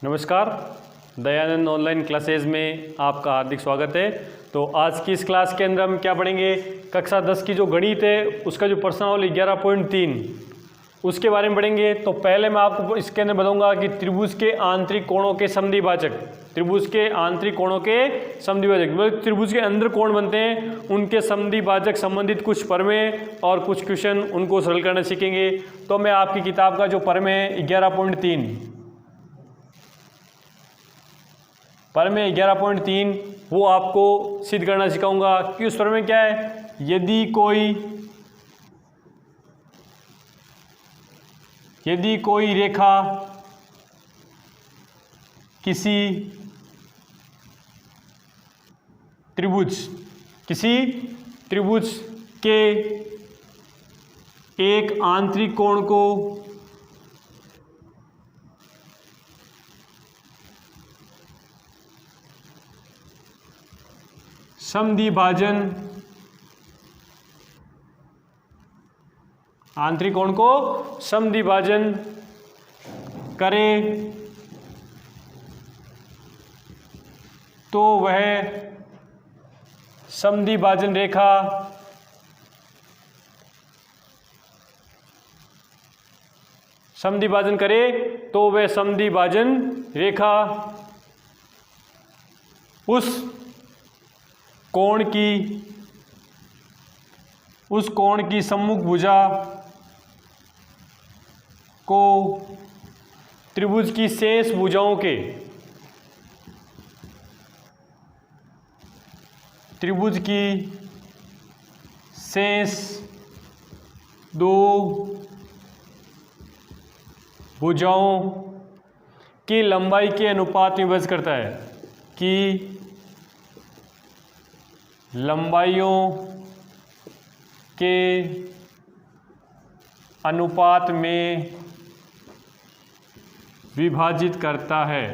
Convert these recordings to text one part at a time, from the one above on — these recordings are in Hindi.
नमस्कार, दयानंद ऑनलाइन क्लासेज में आपका हार्दिक स्वागत है। तो आज की इस क्लास के अंदर हम क्या पढ़ेंगे, कक्षा 10 की जो गणित है उसका जो प्रश्नावली 11.3 उसके बारे में पढ़ेंगे। तो पहले मैं आपको इसके अंदर बताऊंगा कि त्रिभुज के आंतरिक कोणों के समद्विभाजक, त्रिभुज के आंतरिक कोणों के समद्विभाजक मतलब त्रिभुज के अंदर कोण बनते हैं उनके समद्विभाजक संबंधित कुछ प्रमेय और कुछ क्वेश्चन उनको सरल करना सीखेंगे। तो मैं आपकी किताब का जो प्रमेय 11.3 प्रमेय 11.3 वो आपको सिद्ध करना सिखाऊंगा कि उस प्रमेय क्या है। यदि कोई रेखा किसी त्रिभुज के एक आंतरिक कोण को समद्विभाजन आंतरिक कोण को समद्विभाजन करे तो वह समद्विभाजन रेखा उस कोण की सम्मुख भुजा को त्रिभुज की शेष भुजाओं के त्रिभुज की शेष दो भुजाओं की लंबाई के अनुपात में विभाजित करता है कि लंबाइयों के अनुपात में विभाजित करता है।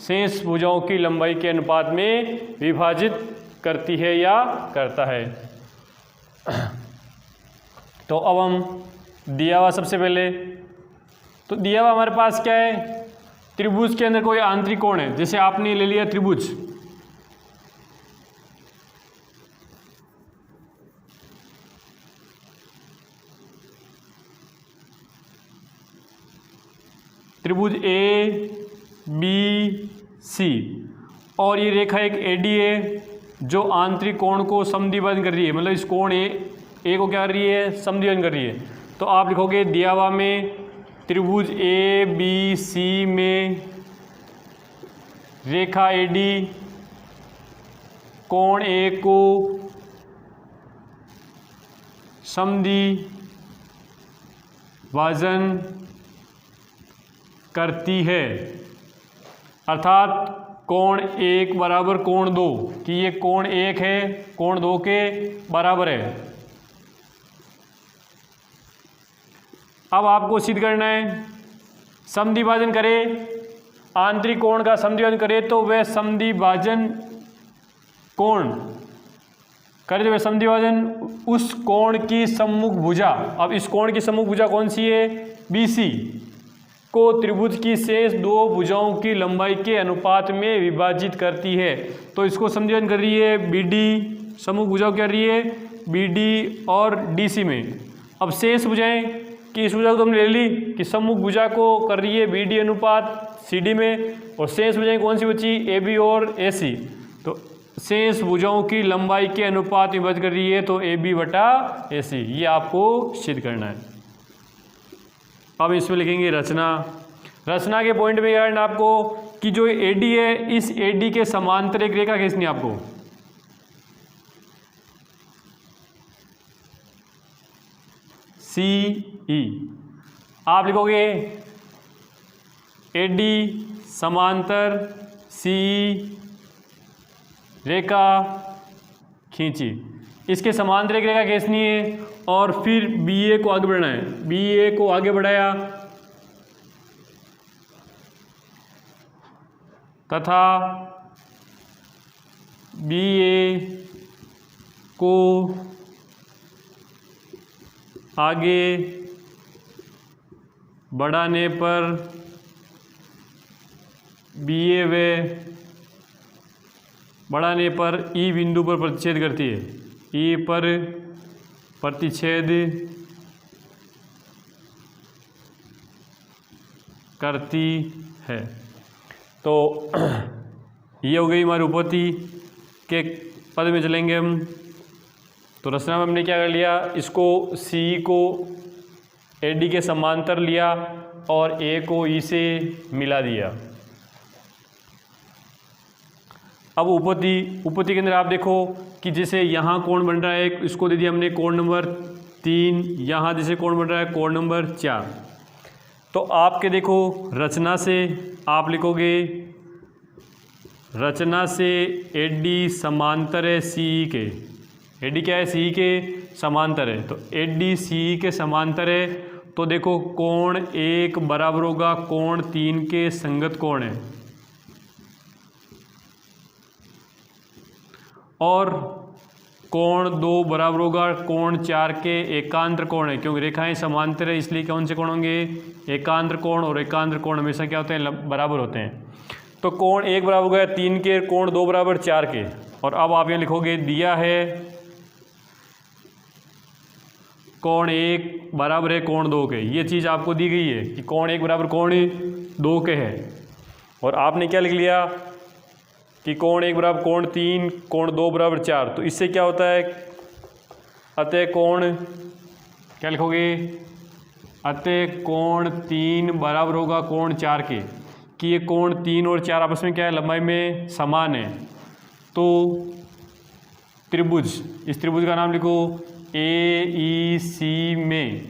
शेष भुजाओं की लंबाई के अनुपात में विभाजित करती है या करता है। तो अब हम दिया हुआ सबसे पहले तो दिया हुआ हमारे पास क्या है, त्रिभुज के अंदर कोई आंतरिक कोण है। जैसे आपने ले लिया त्रिभुज, त्रिभुज ए बी सी और ये रेखा एक एडी है जो आंतरिक कोण को समद्विभाजन कर रही है, मतलब इस कोण ए को क्या कर रही है, समद्विभाजन कर रही है। तो आप लिखोगे दिया हुआ में त्रिभुज ए बी सी में रेखा एडी कोण ए को समद्विभाजन करती है, अर्थात कोण 1 बराबर कोण 2 कि ये कोण 1 है कोण 2 के बराबर है। अब आपको सिद्ध करना है, समद्विभाजन करे आंतरिक कोण का समद्विभाजन करे तो वह समद्विभाजन कोण करे तो वह समद्विभाजन उस कोण की सम्मुख भुजा, अब इस कोण की सम्मुख भुजा कौन सी है, BC को त्रिभुज की शेष दो भुजाओं की लंबाई के अनुपात में विभाजित करती है। तो इसको समद्विभाजन कर रही है BD, सम्मुख भुजाओं क्या कर रही है BD और DC में। अब शेष भुजाएं कि इस भुजा को हमने ले ली कि सम्मुख भुजा को कर रही है BD अनुपात CD में, और शेष भुजाएं कौन सी बची AB और AC। तो शेष भुजाओं की लंबाई के अनुपात में विभाजित कर रही है तो AB बटा AC, ये आपको सिद्ध करना है। अब इसमें लिखेंगे रचना के पॉइंट में क्या करना आपको कि जो AD है इस AD के समांतर एक रेखा खींचनी है आपको। CE आप लिखोगे AD समांतर CE रेखा खींची, इसके समांतर एक रेखा खींचनी है और फिर BA को आगे बढ़ाना है। BA को आगे बढ़ाया तथा BA को आगे बढ़ाने पर BA व बढ़ाने पर E बिंदु पर प्रतिच्छेद करती है। E पर प्रतिच्छेद करती है। तो ये हो गई हमारी उपपत्ति के पद में चलेंगे हम। तो रचना में हमने क्या कर लिया, इसको C को AD के समांतर लिया और A को E से मिला दिया। अब उपपत्ति के अंदर आप देखो कि जैसे यहाँ कोण बन रहा है, इसको दे दिया हमने कोण नंबर 3, यहाँ जैसे कोण बन रहा है कोण नंबर 4। तो आपके देखो रचना से आप लिखोगे, रचना से AD समांतर है CE के। AD क्या है, CE के समांतर है। तो AD CE के समांतर है, तो देखो कोण 1 बराबर होगा कोण 3 के संगत कोण है, और कोण 2 बराबर होगा कोण 4 के एकांतर कोण है। क्योंकि रेखाएं समांतर है इसलिए कौन से कोण होंगे, एकांतर कोण, और एकांतर कोण हमेशा क्या होते हैं, बराबर होते हैं। तो कोण 1 बराबर हो गया 3 के, कोण 2 बराबर 4 के। और अब आप यहाँ लिखोगे दिया है कोण 1 बराबर है कोण 2 के। ये चीज़ आपको दी गई है कि कोण 1 बराबर कोण 2 के है, और आपने क्या लिख लिया कि कोण 1 बराबर कोण 3, कोण 2 बराबर 4। तो इससे क्या होता है, अतः कोण क्या लिखोगे, अतः कोण 3 बराबर होगा कोण 4 के, कि ये कोण 3 और 4 आपस में क्या है, लंबाई में समान है। तो त्रिभुज, इस त्रिभुज का नाम लिखो AEC में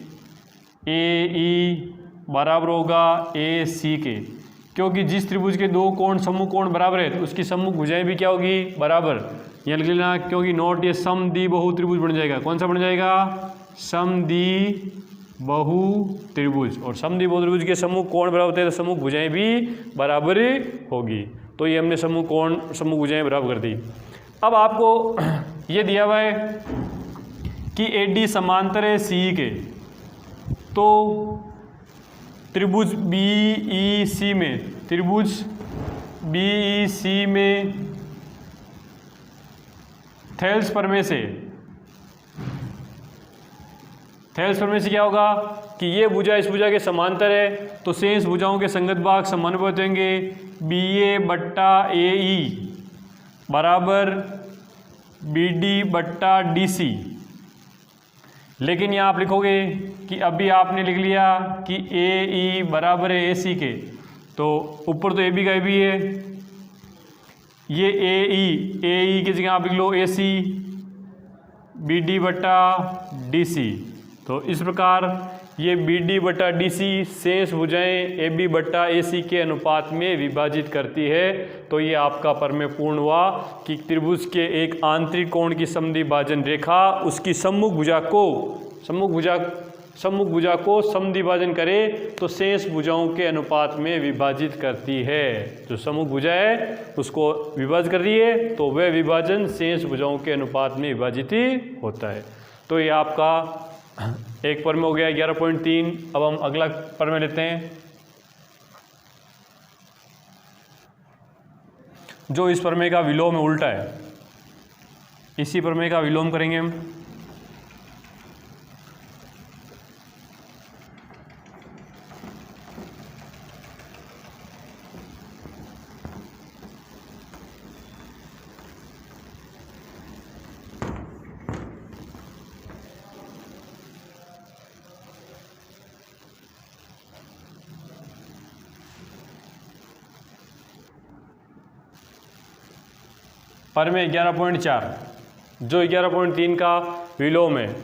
AE बराबर होगा AC के, क्योंकि जिस त्रिभुज के दो कोण समूह कोण बराबर है तो उसकी सम्मुख भुजाएं भी क्या होगी, बराबर। यहाँ लिख लेना, क्योंकि नोट ये समद्विबाहु त्रिभुज बन जाएगा। कौन सा बन जाएगा, समद्विबाहु त्रिभुज। और समद्विबाहु त्रिभुज के समूह कोण बराबर होते हैं तो समूह भुजाएं भी बराबर होगी। तो ये हमने समूह कोण समूह भुजाएं बराबर कर दी। अब आपको ये दिया हुआ है कि AD समांतर है CE के, तो त्रिभुज BEC में, त्रिभुज BEC में थेल्स प्रमेय से क्या होगा कि ये भुजा इस भुजा के समांतर है, तो शेष भुजाओं के संगत भाग समानुपाती होंगे। BA बट्टा AE बराबर BD बट्टा DC। लेकिन यहाँ आप लिखोगे कि अभी आपने लिख लिया कि AE बराबर है AC के, तो ऊपर तो AB का AB है, ये AE की जगह आप लिख लो AC BD बट्टा DC। तो इस प्रकार ये BD बट्टा DC शेष भुजाएं AB बट्टा AC के अनुपात में विभाजित करती है। तो ये आपका प्रमेय पूर्ण हुआ कि त्रिभुज के एक आंतरिक कोण की समद्विभाजन रेखा उसकी सम्मुख भुजा को समद्विभाजन करे तो शेष भुजाओं के अनुपात में विभाजित करती है। जो सम्मुख भुजा है उसको विभाजित कर रही है तो वह विभाजन शेष भुजाओं के अनुपात में विभाजित ही होता है। तो ये आपका एक प्रमेय हो गया 11.3। अब हम अगला प्रमेय लेते हैं जो इस प्रमेय का विलोम है, उल्टा है। इसी प्रमेय का विलोम करेंगे हम। प्रमेय 11.4 जो 11.3 का विलोम है।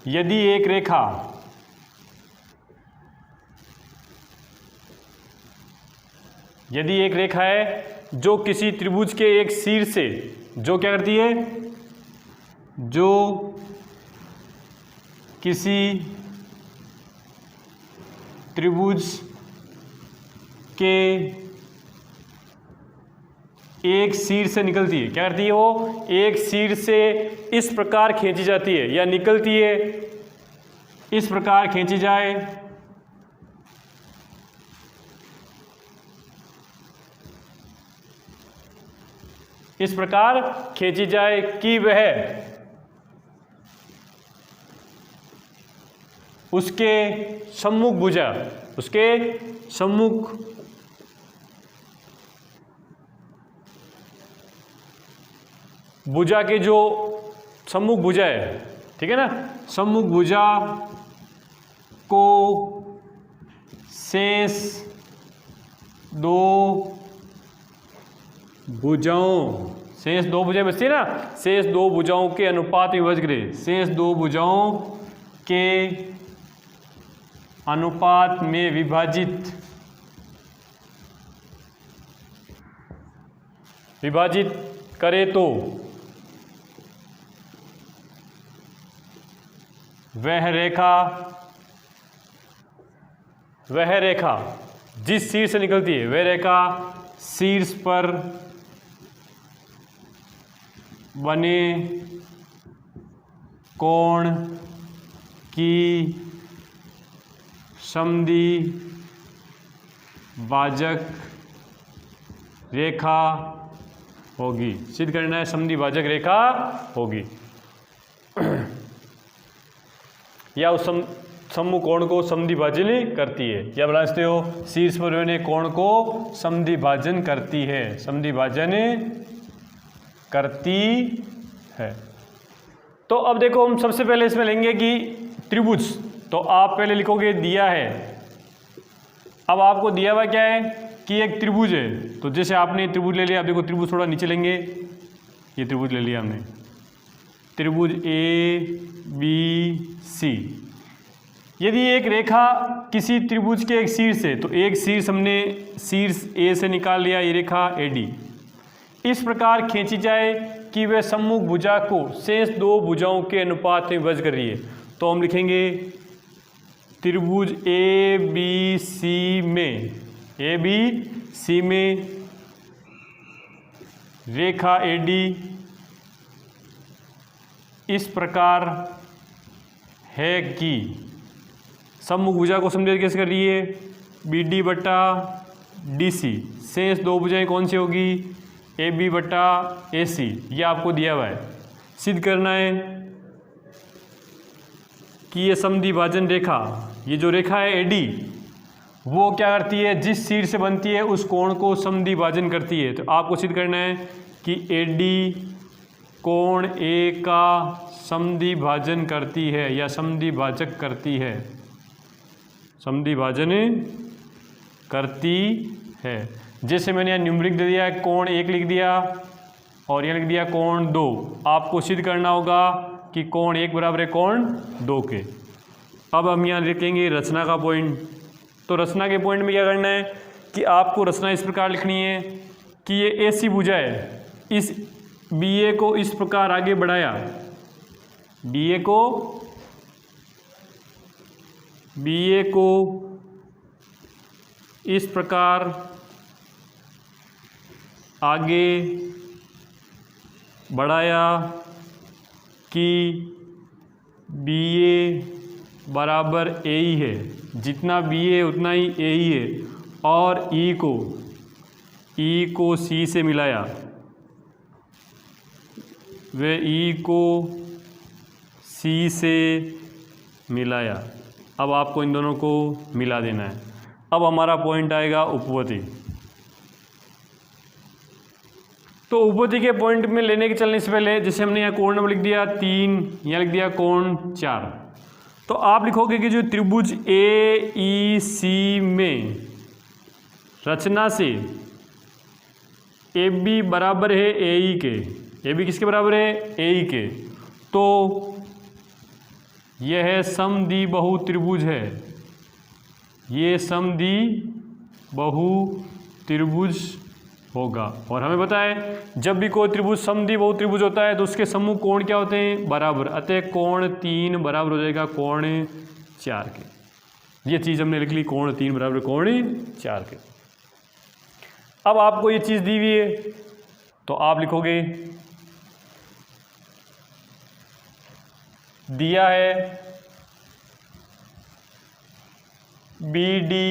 यदि एक रेखा है जो किसी त्रिभुज के एक शीर्ष से, जो क्या करती है, जो किसी त्रिभुज के एक शीर्ष से निकलती है, क्या करती है, वो एक शीर्ष से इस प्रकार खींची जाती है या निकलती है, इस प्रकार खींची जाए इस प्रकार खींची जाए कि वह उसके सम्मुख भुजा, उसके सम्मुख भुजा के जो सम्मुख भुजा है, ठीक है ना, सम्मुख भुजा को शेष दो भुजाओं, शेष दो भुजाएं बचती है ना, शेष दो भुजाओं के अनुपात में विभाजित करें, शेष दो भुजाओं के अनुपात में विभाजित करे तो वह रेखा जिस शीर्ष से निकलती है, वह रेखा शीर्ष पर बने कोण की समद्वि भाजक रेखा होगी। सिद्ध करना है समद्वि भाजक रेखा होगी या उस सम्मुख कोण को समद्विभाजन करती है, या बता सकते हो शीर्ष पर बने कोण को समद्विभाजन करती है, समद्विभाजन करती है। तो अब देखो हम सबसे पहले इसमें लेंगे कि त्रिभुज, तो आप पहले लिखोगे दिया है। अब आपको दिया हुआ क्या है कि एक त्रिभुज है, तो जैसे आपने त्रिभुज ले लिया, आप देखो त्रिभुज थोड़ा नीचे लेंगे, ये त्रिभुज ले लिया हमने, त्रिभुज ए बी सी। यदि एक रेखा किसी त्रिभुज के एक शीर्ष है, तो एक शीर्ष हमने शीर्ष ए से निकाल लिया, ये रेखा ए डी इस प्रकार खींची जाए कि वह सम्मुख भुजा को शेष दो भुजाओं के अनुपात में विभाजित कर रही है। तो हम लिखेंगे त्रिभुज ए बी सी में रेखा ए डी इस प्रकार है कि सम्मुख भुजा को समझे कैसे कर रही है, बी डी बटा डी सी, शेष दो भुजाएं कौन सी होगी, ए बी बटा ए सी, यह आपको दिया हुआ है। सिद्ध करना है कि ये समद्विभाजन रेखा, ये जो रेखा है ए डी, वो क्या करती है, जिस शीर्ष से बनती है उस कोण को समद्विभाजन करती है। तो आपको सिद्ध करना है कि ए डी कोण ए का समद्विभाजन करती है या समद्विभाजक करती है, समद्विभाजन करती है। जैसे मैंने यहाँ न्यूमरिक दे दिया है, कोण 1 लिख दिया और यहाँ लिख दिया कोण 2। आपको सिद्ध करना होगा कि कोण 1 बराबर है कोण 2 के। अब हम यहाँ लिखेंगे रचना का पॉइंट। तो रचना के पॉइंट में क्या करना है कि आपको रचना इस प्रकार लिखनी है कि ये ऐसी भुजा है, इस बी ए को इस प्रकार आगे बढ़ाया, बी ए को इस प्रकार आगे बढ़ाया कि बी ए बराबर ए ही है, जितना बी ए उतना ही ए ही है, और ई को सी से मिलाया, वे ई को सी से मिलाया। अब आपको इन दोनों को मिला देना है। अब हमारा पॉइंट आएगा उपपत्ति। तो उपपत्ति के पॉइंट में लेने के चलने से पहले, जैसे हमने यहाँ कोण नंबर लिख दिया 3, यहाँ लिख दिया कोण 4, तो आप लिखोगे कि जो त्रिभुज ए ई सी में रचना से ए बी बराबर है ए ई के, ए बी किसके बराबर है, ए ई के, तो यह समद्विबाहु त्रिभुज है, ये समद्विबाहु त्रिभुज होगा। और हमें पता है जब भी कोई त्रिभुज समद्विबाहु त्रिभुज होता है तो उसके सम्मुख कोण क्या होते हैं, बराबर, अतः कोण 3 बराबर हो जाएगा कोण 4 के। ये चीज़ हमने लिख ली, कोण 3 बराबर कोण 4 के। अब आपको ये चीज़ दी हुई है तो आप लिखोगे दिया है बी डी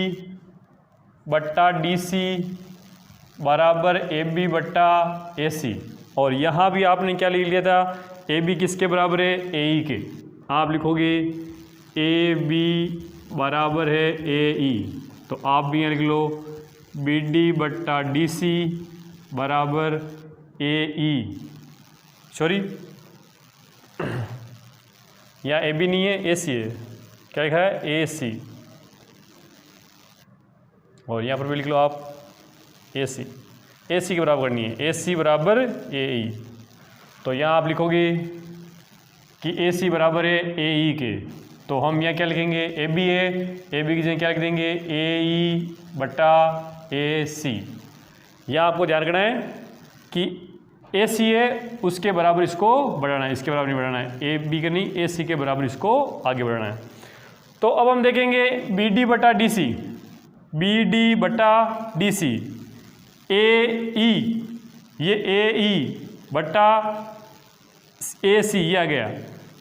बट्टा डी सी बराबर ए बी बट्टा ए सी। और यहाँ भी आपने क्या लिख लिया था, ए बी किसके बराबर है, ए ई के। आप लिखोगे ए बी बराबर है ए ई, तो आप भी यहाँ लिख लो बी डी बट्टा डी सी बराबर ए ई, सॉरी यहाँ ए बी नहीं है, ए सी है। क्या लिखा है, ए सी, और यहाँ पर भी लिख लो आप ए सी के बराबर करनी है, ए सी बराबर ए ई। तो यहाँ आप लिखोगे कि ए सी बराबर है ए ई के, तो हम यहाँ क्या लिखेंगे, ए बी है, ए बी की जगह क्या लिख देंगे, ए ई बटा ए सी। यहाँ आपको ध्यान रखना है कि ए सी है उसके बराबर इसको बढ़ाना है, इसके बराबर नहीं बढ़ाना है, ए बी का नहीं, ए सी के बराबर इसको आगे बढ़ाना है। तो अब हम देखेंगे बी डी बटा डी सी, बी डी बटा डी सी, ए ई, ये ए ई बटा ए सी, ये आ गया।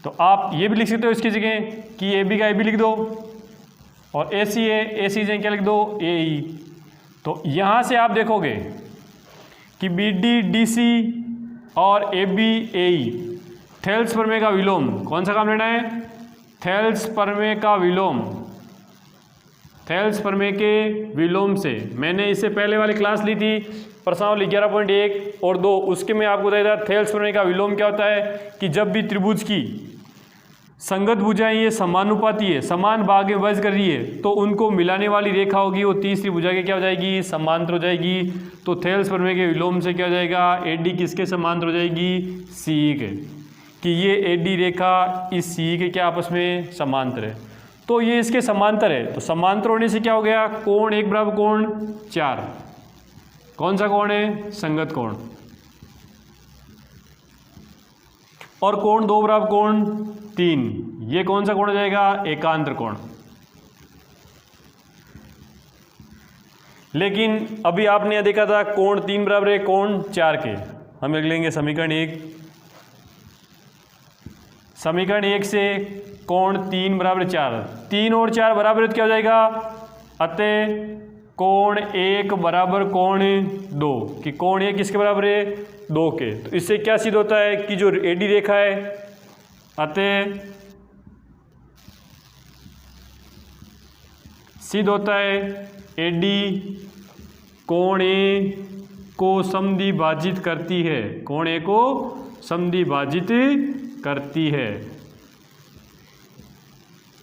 तो आप ये भी लिख सकते हो इसकी जगह कि ए बी का ए बी लिख दो, और ए सी है, ए सी जगह क्या लिख दो, ए ई। तो यहाँ से आप देखोगे कि बी डी डी सी और A B A E, Thales प्रमेय का विलोम, कौन सा काम लेना है, थेल्स प्रमेय का विलोम, थेल्स प्रमेय के विलोम से। मैंने इससे पहले वाली क्लास ली थी प्रश्नावली 11.1 और 2, उसके में आपको बताया था थेल्स प्रमेय का विलोम क्या होता है कि जब भी त्रिभुज की संगत भुजाएं ये समानुपाती है, समान भाग में वज कर रही है, तो उनको मिलाने वाली रेखा होगी वो तीसरी भुजा के क्या हो जाएगी, समांतर हो जाएगी। तो थेल्स प्रमेय के विलोम से क्या हो जाएगा, ए डी किसके समांतर हो जाएगी, सी के, कि ये ए डी रेखा इस सी के क्या आपस में समांतर है। तो ये इसके समांतर है, तो समांतर होने से क्या हो गया, कोण एक बराबर कोण 4, कौन सा कोण है, संगत कोण, और कोण 2 बराबर कोण 3, ये कौन सा कोण हो जाएगा, एकांतर कोण। लेकिन अभी आपने यह देखा था कोण 3 बराबर है कोण 4 के, हम लिख लेंगे समीकरण 1, समीकरण 1 से कोण 3 बराबर 4, 3 और 4 बराबर है तो क्या हो जाएगा, अतः कोण 1 बराबर कोण 2, कि कोण 1 किसके बराबर है, 2 के। तो इससे क्या सिद्ध होता है कि जो एडी रेखा है, अतः सिद्ध होता है एडी कोण ए को समद्विभाजित करती है, कोण ए को समद्विभाजित करती है।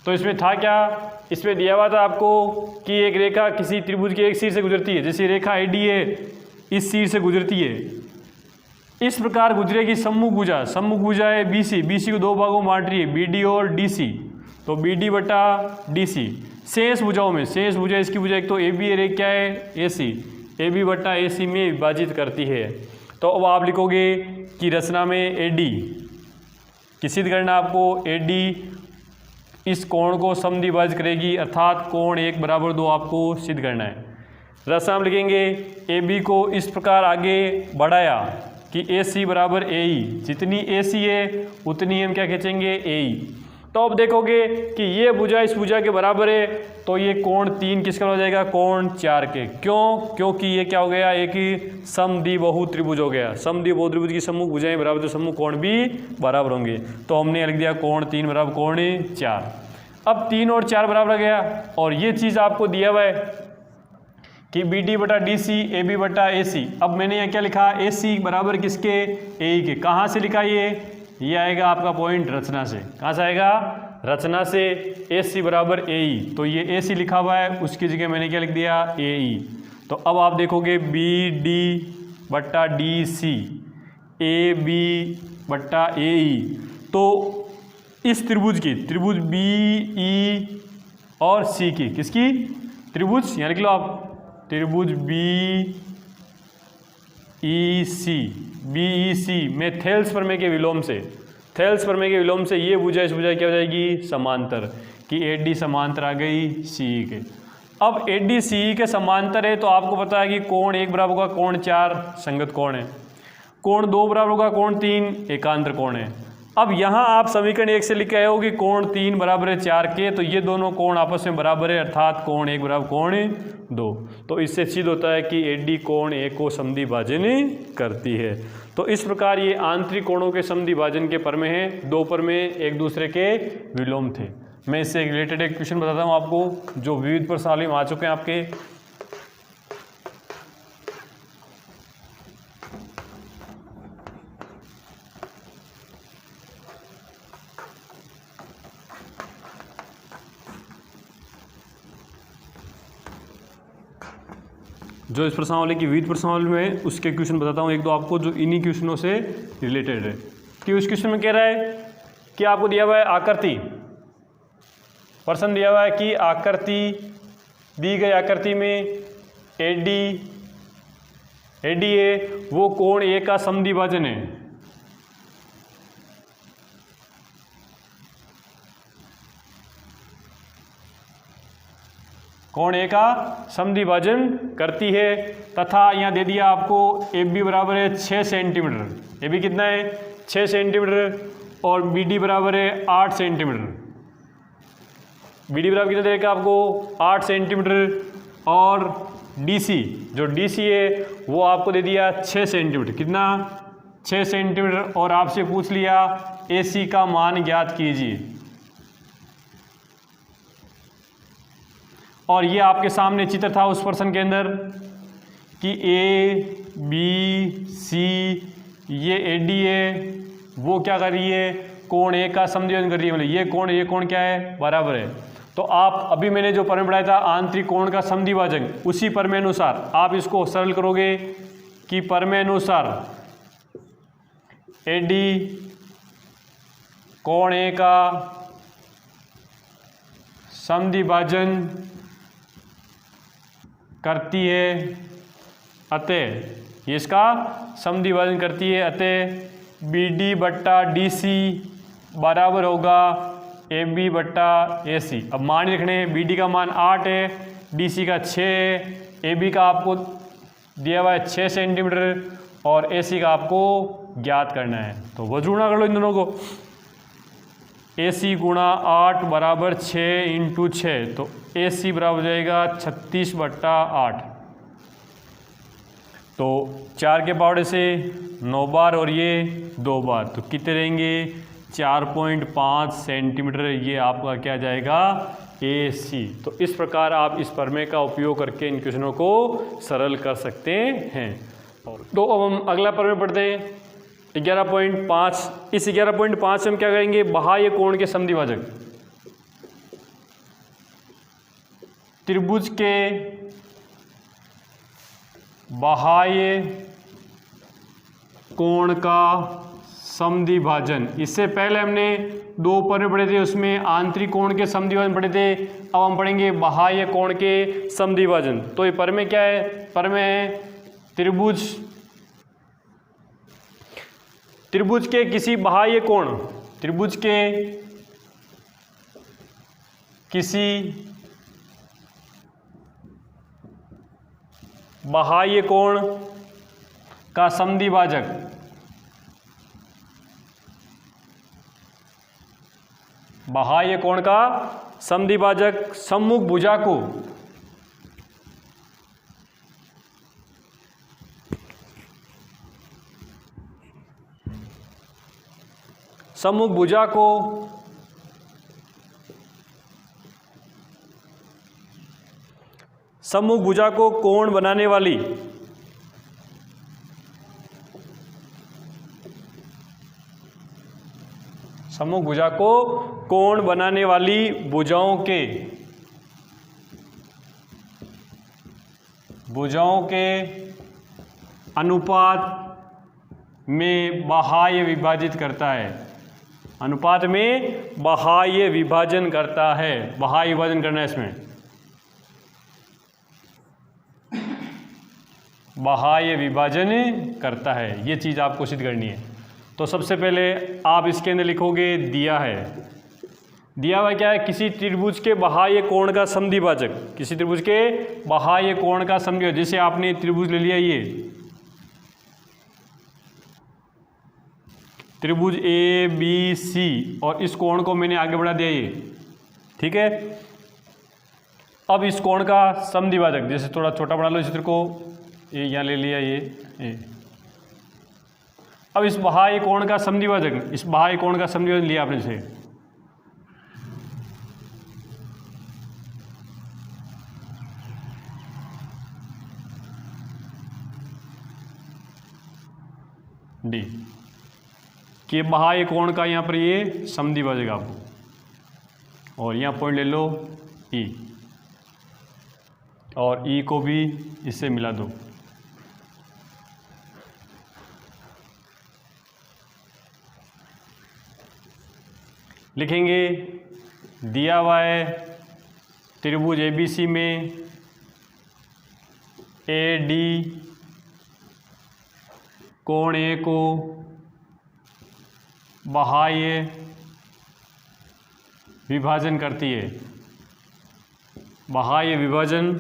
तो इसमें था क्या, इसमें दिया हुआ था आपको कि एक रेखा किसी त्रिभुज के एक सिर से गुजरती है, जैसे रेखा एडी है इस सिर से गुजरती है, इस प्रकार गुजरेगी सम्मुख भुजा है बीसी, बीसी को 2 भागों में बांट रही है, बीडी और डीसी, तो बीडी बटा डीसी। शेष भुजाओं में, शेष भुजा इसकी भुजा एक तो ए बी है, क्या है एसी, ए बी बटा ए सी में विभाजित करती है। तो अब आप लिखोगे कि रचना में ए डी की सिद्ध करना, आपको ए डी इस कोण को समद्विभाजित करेगी, अर्थात कोण 1 बराबर 2 आपको सिद्ध करना है। रचना में लिखेंगे ए बी को इस प्रकार आगे बढ़ाया कि ए सी बराबर ए ई, जितनी ए सी है उतनी हम क्या खींचेंगे, ए ई। तो अब देखोगे कि ये भुजा इस भुजा के बराबर है, तो ये कोण 3 किसका हो जाएगा, कोण 4 के। क्यों, क्योंकि ये क्या हो गया, एक ही समद्विबाहु त्रिभुज हो गया, समद्विबाहु त्रिभुज की सम्मुख भुजाएं बराबर तो सम्मुख कोण भी बराबर होंगे। तो हमने लिख दिया कोण 3 बराबर कोण 4। अब 3 और 4 बराबर आ गया, और ये चीज़ आपको दिया हुआ है कि बी डी बटा डी सी, ए बी बटा ए सी। अब मैंने यहाँ क्या लिखा, ए सी बराबर किसके, ए ई के। कहाँ से लिखा ये आएगा आपका पॉइंट रचना से, कहाँ से आएगा, रचना से, ए सी बराबर ए ई। तो ये ए सी लिखा हुआ है, उसकी जगह मैंने क्या लिख दिया, ए ई। तो अब आप देखोगे बी डी बट्टा डी सी, ए बी बट्टा ए ई। तो इस त्रिभुज की, त्रिभुज बी ई और सी की, किसकी, त्रिभुज यहाँ लिख लो आप, त्रिभुज बी ई सी में थेल्स प्रमेय के विलोम से, थेल्स प्रमेय के विलोम से ये भुजा इस भुजा क्या हो जाएगी, समांतर, कि ए डी समांतर आ गई सी के। अब ए डी सी के समांतर है, तो आपको पता है कि कोण 1 बराबर होगा कोण 4 संगत कोण है, कोण 2 बराबर होगा कोण 3 एकांतर कोण है। अब यहाँ आप समीकरण 1 से लिख के आए हो कि कोण 3 बराबर है 4 के, तो ये दोनों कोण आपस में बराबर है, अर्थात कोण 1 बराबर कोण 2। तो इससे सिद्ध होता है कि AD कोण A को समद्विभाजन करती है। तो इस प्रकार ये आंतरिक कोणों के समद्विभाजन के प्रमेय हैं। दो प्रमेय एक दूसरे के विलोम थे। मैं इससे रिलेटेड एक क्वेश्चन बताता हूँ आपको, जो विविध प्रश्नावली में आ चुके हैं आपके। जो इस प्रश्नावली की विविध प्रश्नावली में उसके क्वेश्चन बताता हूँ एक दो आपको, जो इन्हीं क्वेश्चनों से रिलेटेड है। कि उस क्वेश्चन में कह रहा है कि आपको दिया हुआ है आकृति, प्रश्न दिया हुआ है कि आकृति, दी गई आकृति में ADA वो कोण A का समद्विभाजन है। कोण A का समद्विभाजन करती है, तथा यहाँ दे दिया आपको AB बराबर है 6 सेंटीमीटर। AB कितना है? 6 सेंटीमीटर। और BD बराबर है 8 सेंटीमीटर। BD बराबर कितना देगा आपको? 8 सेंटीमीटर। और DC, जो DC है वो आपको दे दिया 6 सेंटीमीटर। कितना? 6 सेंटीमीटर। और आपसे पूछ लिया AC का मान ज्ञात कीजिए। और ये आपके सामने चित्र था उस प्रश्न के अंदर कि A, B, C ये AD है, वो क्या कर रही है? कोण A का समद्विभाजन कर रही है। मतलब ये कोण क्या है? बराबर है। तो आप अभी मैंने जो प्रमेय पढ़ाया था आंतरिक कोण का समद्विभाजन, उसी प्रमेय अनुसार आप इसको सरल करोगे कि प्रमेय अनुसार AD कोण A का समद्विभाजन करती है, अतः ये इसका समद्विभाजन करती है, अतः BD बट्टा DC बराबर होगा AB बट्टा AC। अब मान लिखने हैं, BD का मान 8 है, DC का 6 है, AB का आपको दिया हुआ है 6 सेंटीमीटर और AC का आपको ज्ञात करना है। तो वो गुणा कर लो इन दोनों को। AC गुणा 8 बराबर 6 इंटू 6, तो AC बराबर हो जाएगा 36 बट्टा 8। तो 4 के पावड़े से 9 बार और ये 2 बार, तो कितने रहेंगे? 4.5 सेंटीमीटर। ये आपका क्या जाएगा? AC। तो इस प्रकार आप इस प्रमेय का उपयोग करके इन क्वेश्चनों को सरल कर सकते हैं। तो अब हम अगला प्रमेय पढ़ते हैं 11.5। इस 11.5 से हम क्या करेंगे? बाह्य कोण के समद्विभाजक, त्रिभुज के बाह्य कोण का समद्विभाजन। इससे पहले हमने 2 प्रमेय पढ़े थे, उसमें आंतरिक कोण के समद्विभाजन पढ़े थे। अब हम पढ़ेंगे बाह्य कोण के समद्विभाजन। तो ये प्रमेय क्या है? प्रमेय है त्रिभुज के किसी बाह्य कोण, त्रिभुज के किसी बाह्य कोण का समद्विभाजक बाह्य कोण का समद्विभाजक सम्मुख भुजा को सम्मुख भुजा को कोण बनाने वाली सम्मुख भुजा को कोण बनाने वाली भुजाओं के अनुपात में बाह्य विभाजित करता है। अनुपात में बाह्य विभाजन करता है। बाह्य विभाजन करना है, इसमें बाह्य विभाजन करता है। ये चीज़ आपको सिद्ध करनी है। तो सबसे पहले आप इसके अंदर लिखोगे दिया हुआ क्या है? किसी त्रिभुज के बाह्य कोण का समद्विभाजक, किसी त्रिभुज के बाह्य कोण का समद्विभाजक। जैसे आपने त्रिभुज ले लिया, ये त्रिभुज ए बी सी और इस कोण को मैंने आगे बढ़ा दिया ये, ठीक है। अब इस कोण का समद्विभाजक, जैसे थोड़ा छोटा बना लो चित्र को, ये यहाँ ले लिया ये। अब इस बाह्य कोण का समद्विभाजक, इस बाह्य कोण का समद्विभाजक लिया आपने से, डी, कि बाह्य कोण का यहाँ पर ये समद्विभाजक आपको, और यहाँ पॉइंट ले लो ई, और ई को भी इससे मिला दो। लिखेंगे दिया हुआ है त्रिभुज एबीसी में ए डी कोण ए को बाह्य विभाजन करती है, बाह्य विभाजन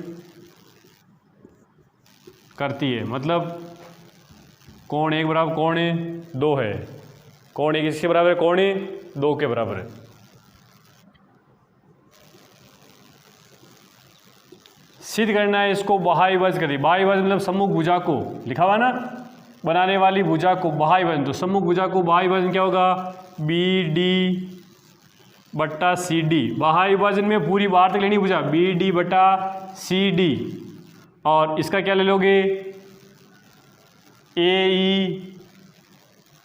करती है, मतलब कोण एक बराबर कोण ए 2 है, कोण एक किसके बराबर है, कोण ए 2 के बराबर है। सिद्ध करना है इसको बाह्य विभाजन करिए, बाह्य विभाजन मतलब सम्मुख भुजा को, लिखा हुआ ना, बनाने वाली भुजा को बाह्य विभाजन, तो सम्मुख भुजा को बाह्य विभाजन क्या होगा, बी डी बट्टा सी डी। बाह्य विभाजन में पूरी बाहर तक लेनी भुजा, बी डी बट्टा सी डी, और इसका क्या ले लोगे, ए ई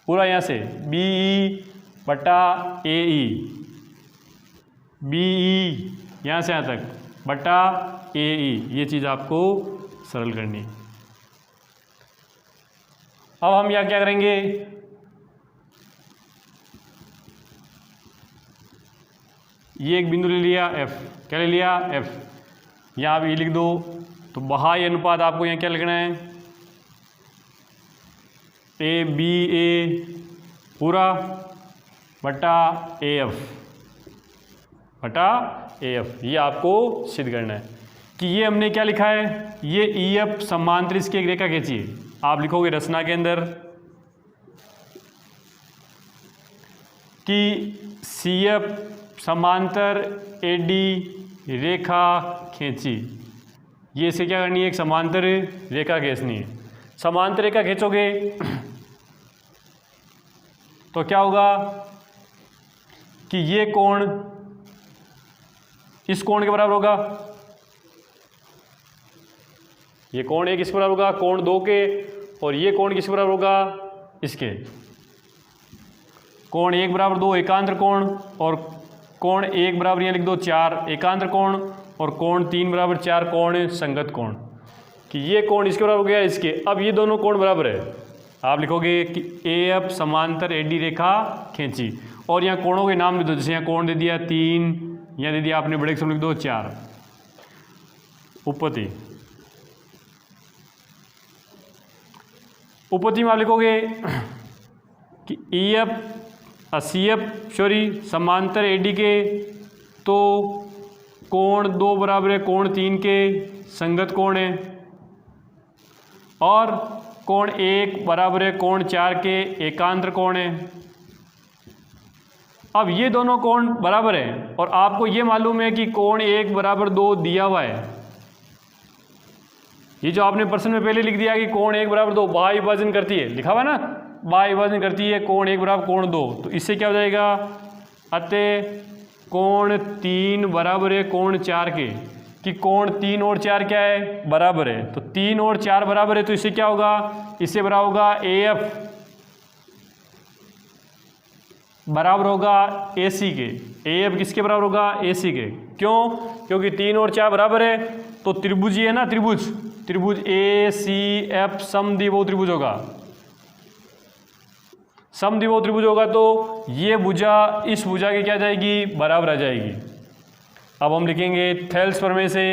पूरा यहाँ से, बी ई बट्टा ए ई, बी ई यहाँ से यहाँ तक बट्टा ए ई, ये चीज़ आपको सरल करनी है। अब हम यहाँ क्या करेंगे, ये एक बिंदु ले लिया एफ, क्या ले लिया एफ, यहाँ आप ये लिख दो, तो बाह्य अनुपात आपको यहाँ क्या लिखना है, ए बी ए पूरा बटा ए एफ बटा ए एफ, ये आपको सिद्ध करना है कि ये हमने क्या लिखा है, ये ई एफ समांतर इसकी एक रेखा खींचिए, आप लिखोगे रचना के अंदर कि सी एफ समांतर ए डी रेखा खींची, ये इसे क्या करनी है, एक समांतर रेखा खींचनी है। समांतर रेखा खींचोगे तो क्या होगा कि ये कोण इस कोण के बराबर होगा, ये कोण एक किसके बराबर होगा, कोण 2 के, और ये कोण किसके बराबर होगा, इसके। कोण 1 बराबर 2 एकांतर कोण, और कोण 1 बराबर यहाँ लिख दो 4 एकांतर कोण, और कोण 3 बराबर 4 कोण संगत कोण, कि ये कोण इसके बराबर हो गया इसके। अब ये दोनों कोण बराबर है, आप लिखोगे कि ए एफ समांतर ए डी रेखा खींची, और यहाँ कोणों के नाम दे दो, जैसे यहाँ कोण दे दिया 3, यहाँ दे दिया आपने बड़े अक्षर लिख दो 4, उपपत्ति, उपपत्ति में आप लिखोगे कि ई एफ सी एफ समांतर ए डी के, तो कोण 2 बराबर है कोण 3 के संगत कोण है, और कोण 1 बराबर है कोण 4 के एकांतर कोण है। अब ये दोनों कोण बराबर हैं, और आपको ये मालूम है कि कोण 1 बराबर 2 दिया हुआ है, ये जो आपने प्रश्न में पहले लिख दिया कि कोण 1 बराबर 2 बाह्य विभाजन करती है, लिखा हुआ ना, बाह्य विभाजन करती है कोण 1 बराबर कोण 2, तो इससे क्या हो जाएगा, अतः कोण 3 बराबर है कोण 4 के, कि कोण 3 और 4 क्या है, बराबर है, तो 3 और 4 बराबर है, तो इससे क्या होगा, इससे बराबर होगा ए एफ बराबर होगा ए सी के, ए एफ किसके बराबर होगा, ए सी के, क्यों, क्योंकि 3 और 4 बराबर है, तो त्रिभुज ये है ना, त्रिभुज ए सी एफ समद्विबाहु त्रिभुज होगा, समद्विबाहु त्रिभुज होगा, तो ये भुजा इस भुजा की क्या जाएगी, बराबर आ जाएगी। अब हम लिखेंगे थेल्स प्रमेय से,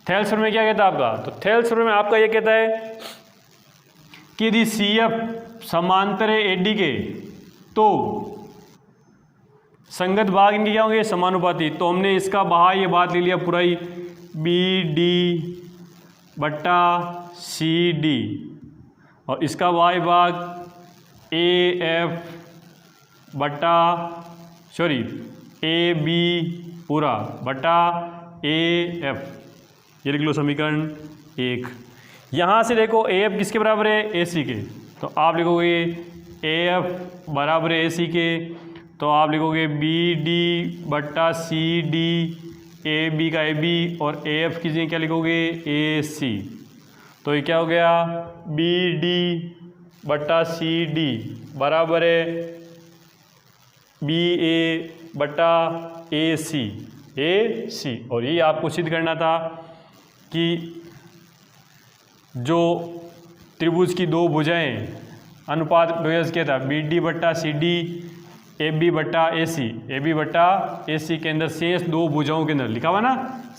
थेल्स प्रमेय क्या कहता है आपका, तो थेल्स प्रमेय आपका ये कहता है कि यदि सी एफ समांतर है ए डी के, तो संगत भाग इनके क्या होंगे, समानुपाती, तो हमने इसका बाह्य ये बात ले लिया पूरा ही, बी डी बट्टा सी डी, और इसका y भाग AF बटा AB पूरा बटा AF, ये लिख लो समीकरण 1। यहाँ से देखो AF किसके बराबर है, AC के, तो आप लिखोगे AF बराबर है AC के, तो आप लिखोगे BD बटा CD, AB का AB और AF की जगह क्या लिखोगे, AC। तो ये क्या हो गया, BD बटा CD बराबर है BA बटा AC और ये आपको सिद्ध करना था कि जो त्रिभुज की दो भुजाएं अनुपात क्या था, BD बट्टा CD AB बट्टा AC के अंदर शेष दो भुजाओं के अंदर लिखा हुआ ना,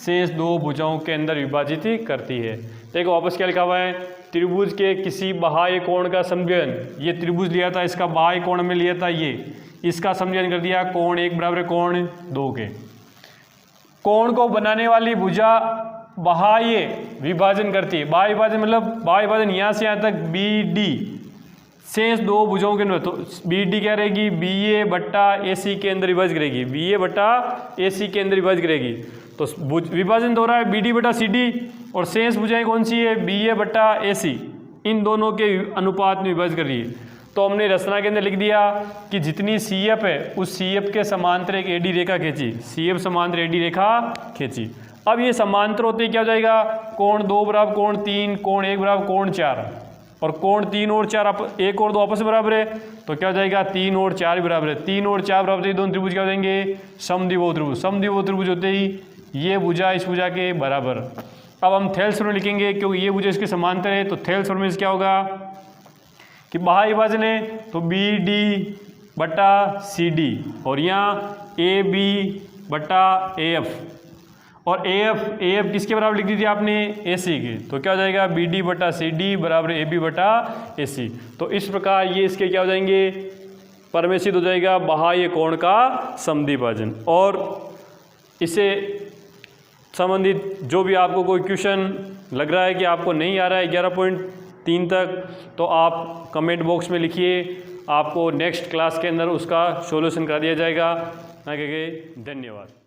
शेष दो भुजाओं के अंदर विभाजित करती है। देखो वापस क्या लिखा हुआ है, त्रिभुज के किसी बाह्य कोण का समद्विभाजन, ये त्रिभुज लिया था, इसका बाह्य कोण में लिया था, ये इसका समद्विभाजन कर दिया, कोण 1 बराबर कोण 2 के। कोण को बनाने वाली भुजा बाह्य विभाजन करती है, बाह्य विभाजन मतलब बाह्य विभाजन यहाँ से यहाँ तक BD, शेष दो भुजाओं के अंदर, तो BD क्या रहेगी, BA बट्टा AC के अंदर विभाजित करेगी, BA बट्टा AC के अंदर विभाजित करेगी। तो विभाजन हो रहा है BD बट्टा CD और शेष भुजाएं कौन सी है, BA बट्टा AC, इन दोनों के अनुपात में विभाजित कर रही है। तो हमने रचना के अंदर लिख दिया कि जितनी CF है उस CF के समांतर एक AD रेखा खींची, CF समांतर AD रेखा खींची। अब ये समांतर होते क्या हो जाएगा, कोण 2 बराबर कोण 3, कोण 1 बराबर कोण 4, और कोण 3 और 4 1 और 2 आपस में बराबर है, तो क्या हो जाएगा 3 और 4 बराबर है, 3 और 4 बराबर है, दोनों त्रिभुज क्या हो जाएंगे, समद्विबाहु त्रिभुज। समद्विबाहु त्रिभुज होते ही ये भुजा इस भुजा के बराबर। अब हम थेल्स फॉर्म में लिखेंगे क्योंकि ये भुजा इसके समांतर है, तो थेल्स फॉर्म में क्या होगा कि बाह्य विभाजन है तो BD बटा CD और यहाँ AB बटा AF, और AF किसके बराबर लिख दी थी आपने, AC के, तो क्या हो जाएगा BD बटा CD बराबर AB बटा AC। तो इस प्रकार ये इसके क्या हो जाएंगे, परिमेशित हो जाएगा बाह्य कोण का समद्विभाजन। और इससे संबंधित जो भी आपको कोई क्वेश्चन लग रहा है कि आपको नहीं आ रहा है 11.3 तक, तो आप कमेंट बॉक्स में लिखिए, आपको नेक्स्ट क्लास के अंदर उसका सॉल्यूशन करा दिया जाएगा। धन्यवाद।